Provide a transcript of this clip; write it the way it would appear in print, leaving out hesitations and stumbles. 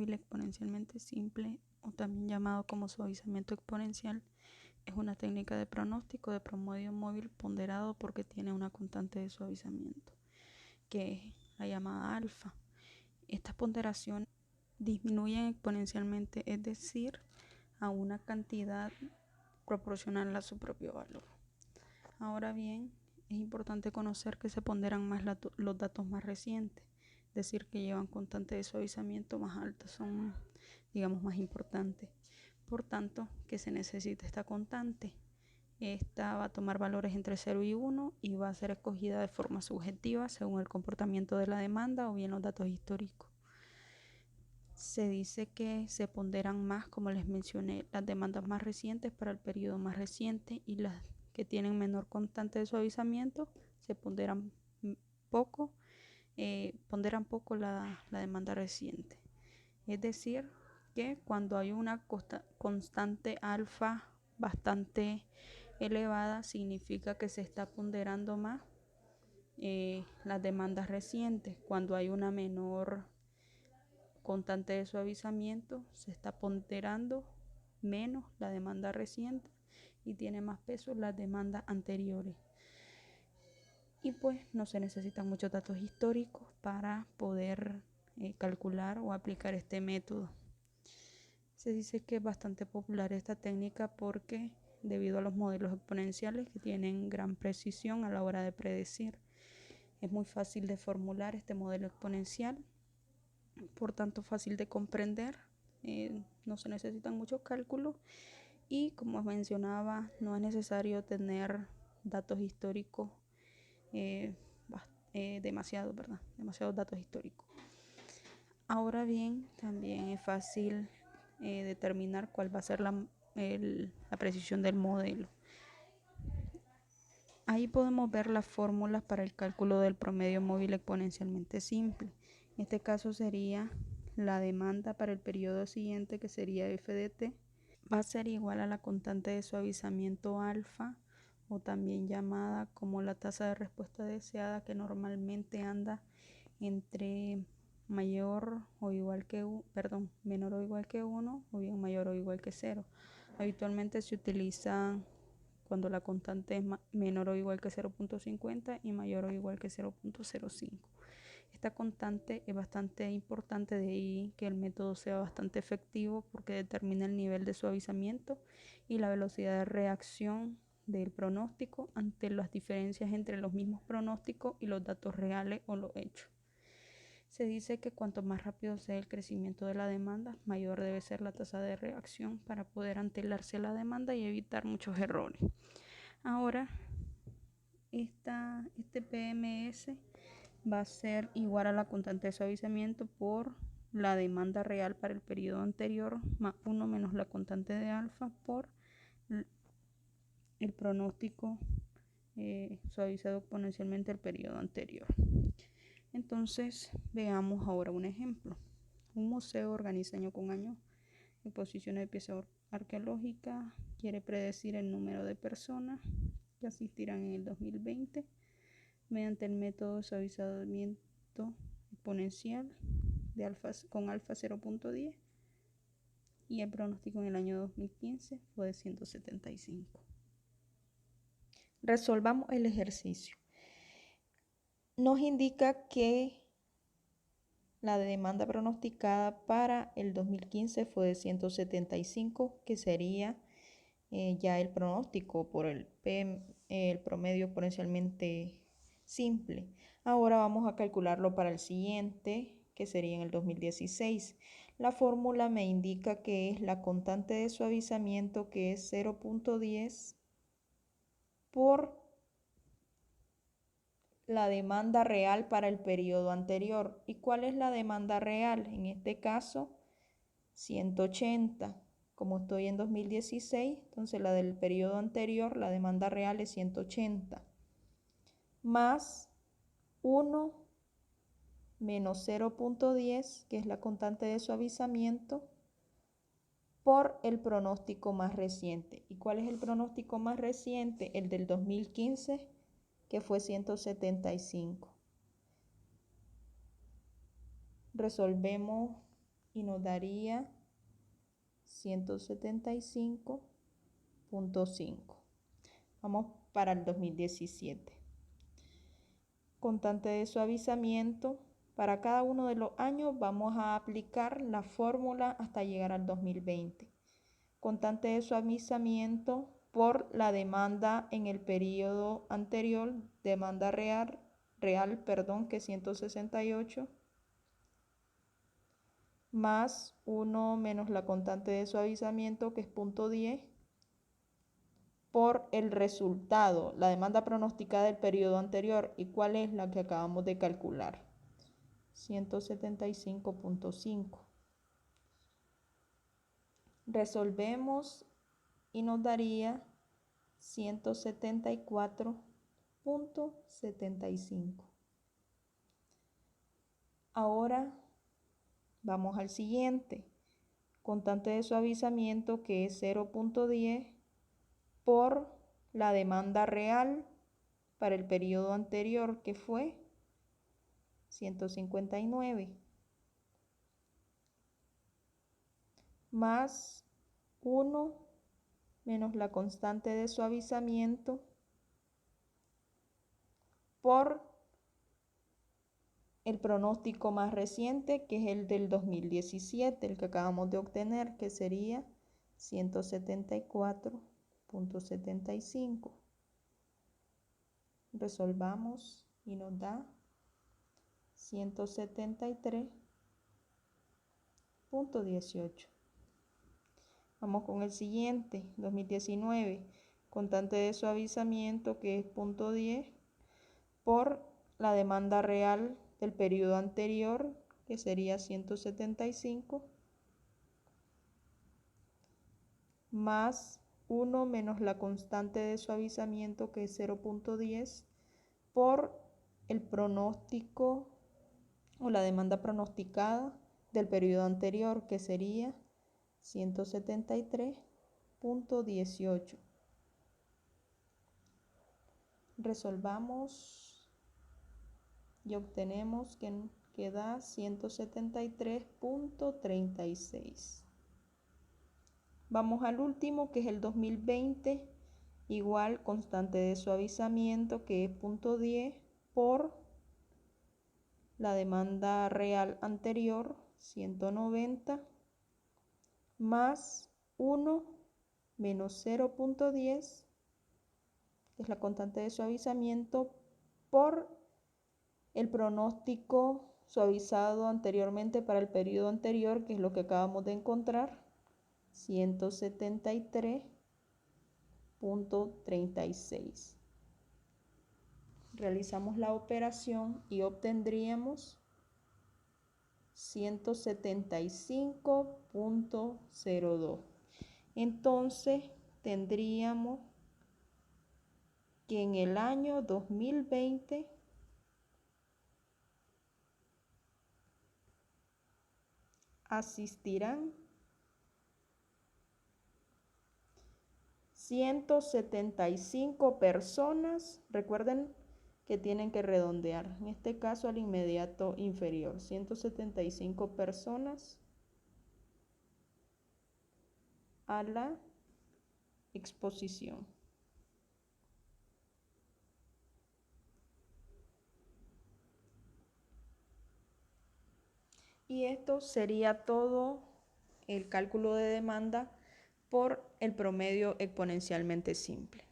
móvil exponencialmente simple, o también llamado como suavizamiento exponencial, es una técnica de pronóstico de promedio móvil ponderado porque tiene una constante de suavizamiento, que es la llamada alfa. Estas ponderaciones disminuyen exponencialmente, es decir, a una cantidad proporcional a su propio valor. Ahora bien, es importante conocer que se ponderan más los datos más recientes, es decir, que llevan constante de suavizamiento más altas, son, digamos, más importantes. Por tanto, que se necesita esta constante. Esta va a tomar valores entre 0 y 1 y va a ser escogida de forma subjetiva según el comportamiento de la demanda o bien los datos históricos. Se dice que se ponderan más, como les mencioné, las demandas más recientes para el periodo más reciente, y las que tienen menor constante de suavizamiento se ponderan poco la demanda reciente. Es decir, que cuando hay una constante alfa bastante elevada, significa que se está ponderando más las demandas recientes. Cuando hay una menor constante de suavizamiento, se está ponderando menos la demanda reciente y tiene más peso las demandas anteriores. Y pues no se necesitan muchos datos históricos para poder calcular o aplicar este método. Se dice que es bastante popular esta técnica porque debido a los modelos exponenciales que tienen gran precisión a la hora de predecir, es muy fácil de formular este modelo exponencial, por tanto fácil de comprender, no se necesitan muchos cálculos y, como mencionaba, no es necesario tener datos históricos demasiados datos históricos. Ahora bien, también es fácil determinar cuál va a ser la precisión del modelo. Ahí podemos ver las fórmulas para el cálculo del promedio móvil exponencialmente simple. En este caso sería la demanda para el periodo siguiente, que sería f de t, va a ser igual a la constante de suavizamiento alfa, o también llamada como la tasa de respuesta deseada, que normalmente anda entre menor o igual que 1 o bien mayor o igual que 0. Habitualmente se utiliza cuando la constante es menor o igual que 0.50 y mayor o igual que 0.05. Esta constante es bastante importante, de ahí que el método sea bastante efectivo porque determina el nivel de suavizamiento y la velocidad de reacción del pronóstico ante las diferencias entre los mismos pronósticos y los datos reales o los hechos. Se dice que cuanto más rápido sea el crecimiento de la demanda, mayor debe ser la tasa de reacción para poder antelarse a la demanda y evitar muchos errores. Ahora, este PMS va a ser igual a la constante de suavizamiento por la demanda real para el periodo anterior más 1 menos la constante de alfa por el pronóstico suavizado exponencialmente el periodo anterior. Entonces, veamos ahora un ejemplo. Un museo organiza año con año exposiciones de piezas arqueológicas, quiere predecir el número de personas que asistirán en el 2020 mediante el método de suavizamiento exponencial con alfa 0.10, y el pronóstico en el año 2015 fue de 175. Resolvamos el ejercicio. Nos indica que la demanda pronosticada para el 2015 fue de 175, que sería ya el pronóstico por el promedio exponencialmente simple. Ahora vamos a calcularlo para el siguiente, que sería en el 2016. La fórmula me indica que es la constante de suavizamiento, que es 0.10 por la demanda real para el periodo anterior. ¿Y cuál es la demanda real? En este caso, 180. Como estoy en 2016, entonces la del periodo anterior, la demanda real es 180. Más 1 menos 0.10, que es la constante de suavizamiento, por el pronóstico más reciente. ¿Y cuál es el pronóstico más reciente? El del 2015, que fue 175. Resolvemos y nos daría 175.5. Vamos para el 2017. Constante de suavizamiento. Para cada uno de los años vamos a aplicar la fórmula hasta llegar al 2020. Constante de suavizamiento por la demanda en el periodo anterior, demanda real, que es 168, más 1 menos la constante de suavizamiento, que es 0.10, por el resultado, la demanda pronosticada del periodo anterior. ¿Y cuál es la que acabamos de calcular? 175.5. Resolvemos y nos daría 174.75. Ahora vamos al siguiente. Constante de suavizamiento, que es 0.10 por la demanda real para el periodo anterior, que fue 159, más 1 menos la constante de suavizamiento por el pronóstico más reciente, que es el del 2017, el que acabamos de obtener, que sería 174.75. Resolvamos y nos da 173.18. Vamos con el siguiente, 2019, constante de suavizamiento, que es 0.10 por la demanda real del periodo anterior, que sería 175, más 1 menos la constante de suavizamiento, que es 0.10, por el pronóstico o la demanda pronosticada del periodo anterior, que sería 173.18. Resolvamos y obtenemos que da 173.36. Vamos al último, que es el 2020. Igual, constante de suavizamiento, que es 0.10 por la demanda real anterior, 190, más 1 menos 0.10, que es la constante de suavizamiento, por el pronóstico suavizado anteriormente para el periodo anterior, que es lo que acabamos de encontrar, 173.36. Realizamos la operación y obtendríamos 175.02. Entonces tendríamos que en el año 2020 asistirán 175 personas. Recuerden que tienen que redondear, en este caso al inmediato inferior, 175 personas a la exposición. Y esto sería todo el cálculo de demanda por el promedio exponencialmente simple.